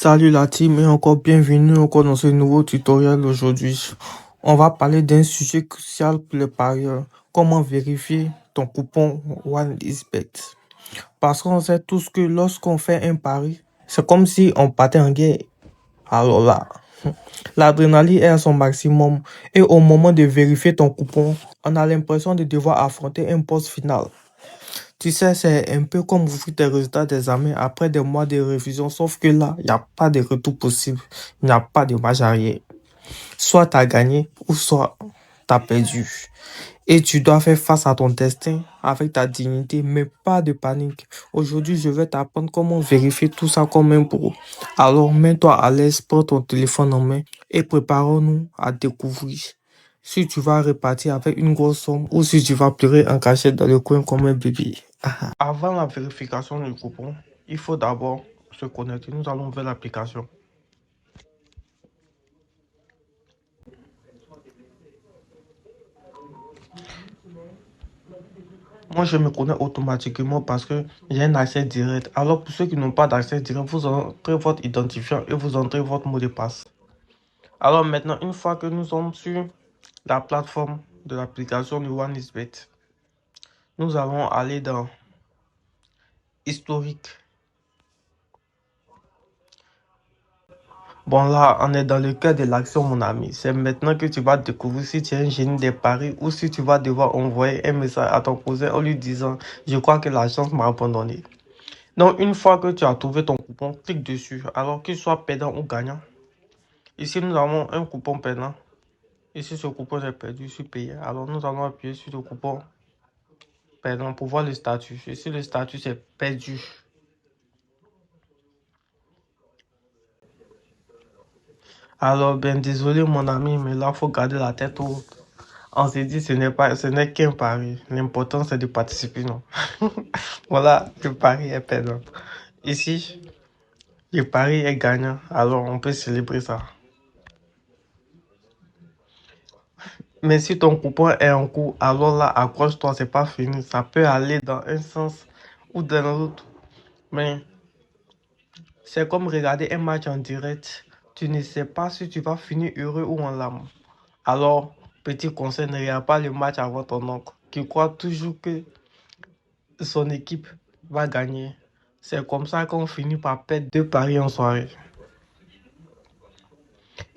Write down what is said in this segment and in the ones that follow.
Salut la team et encore bienvenue encore dans ce nouveau tutoriel aujourd'hui. On va parler d'un sujet crucial pour les parieurs. Comment vérifier ton coupon OneXBet. Parce qu'on sait tous que lorsqu'on fait un pari, c'est comme si on partait en guerre. Alors là, l'adrénaline est à son maximum et au moment de vérifier ton coupon, on a l'impression de devoir affronter un boss final. Tu sais, c'est un peu comme ouvrir tes résultats d'examen après des mois de révision, sauf que là, il n'y a pas de retour possible. Il n'y a pas de marche arrière. Soit tu as gagné ou soit tu as perdu. Et tu dois faire face à ton destin avec ta dignité, mais pas de panique. Aujourd'hui, je vais t'apprendre comment vérifier tout ça comme un pro. Alors, mets-toi à l'aise, prends ton téléphone en main et préparons-nous à découvrir si tu vas repartir avec une grosse somme ou si tu vas pleurer en cachette dans le coin comme un bébé. Avant la vérification du coupon, il faut d'abord se connecter. Nous allons vers l'application. Moi, je me connais automatiquement parce que j'ai un accès direct. Alors, pour ceux qui n'ont pas d'accès direct, vous entrez votre identifiant et vous entrez votre mot de passe. Alors maintenant, une fois que nous sommes sur la plateforme de l'application de OneXBet, nous allons aller dans Historique. Bon là, on est dans le cœur de l'action, mon ami. C'est maintenant que tu vas découvrir si tu es un génie des paris ou si tu vas devoir envoyer un message à ton cousin en lui disant « Je crois que la chance m'a abandonné ». Donc, une fois que tu as trouvé ton coupon, clique dessus. Alors qu'il soit perdant ou gagnant. Ici, nous avons un coupon perdant. Ici, ce coupon est perdu, je suis payé. Alors, nous allons appuyer sur le coupon perdant pour voir le statut. Ici, le statut, c'est perdu. Alors, bien désolé, mon ami, mais là, il faut garder la tête haute. On s'est dit, ce n'est qu'un pari. L'important, c'est de participer, non? Voilà, le pari est perdant. Ici, le pari est gagnant. Alors, on peut célébrer ça. Mais si ton coupon est en cours, alors là, accroche-toi, c'est pas fini. Ça peut aller dans un sens ou dans l'autre. Mais c'est comme regarder un match en direct. Tu ne sais pas si tu vas finir heureux ou en larmes. Alors, petit conseil, ne regarde pas le match avant ton oncle, qui croit toujours que son équipe va gagner. C'est comme ça qu'on finit par perdre 2 paris en soirée.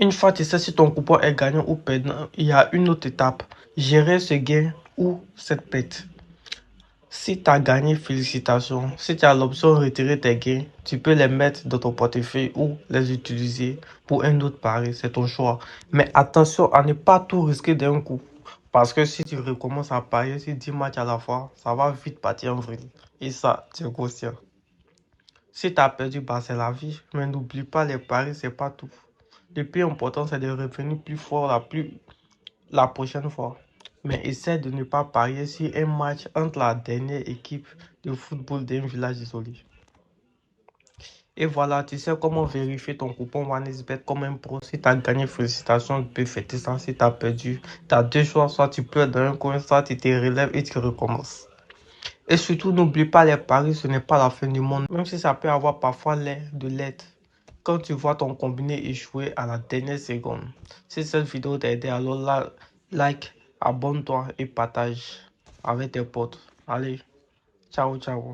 Une fois que tu sais si ton coupon est gagnant ou perdant, il y a une autre étape. Gérer ce gain ou cette perte. Si tu as gagné, félicitations. Si tu as l'option retirer tes gains, tu peux les mettre dans ton portefeuille ou les utiliser pour un autre pari. C'est ton choix. Mais attention à ne pas tout risquer d'un coup. Parce que si tu recommences à parier sur 10 matchs à la fois, ça va vite partir en vrille. Et ça, tu es conscient. Si tu as perdu, bah, c'est la vie. Mais n'oublie pas, les paris, c'est pas tout. Le plus important, c'est de revenir plus fort la prochaine fois. Mais essaie de ne pas parier sur un match entre la dernière équipe de football d'un village isolé. Et voilà, tu sais comment vérifier ton coupon OneXBet comme un pro. Si tu as gagné, félicitations, tu peux fêter ça. Si tu as perdu, tu as deux choix. Soit tu pleures dans un coin, soit tu te relèves et tu recommences. Et surtout, n'oublie pas, les paris, ce n'est pas la fin du monde. Même si ça peut avoir parfois l'air de l'être. Quand tu vois ton combiné échouer à la dernière seconde. Si cette vidéo t'a aidé, alors là, like, abonne-toi et partage avec tes potes. Allez, ciao, ciao.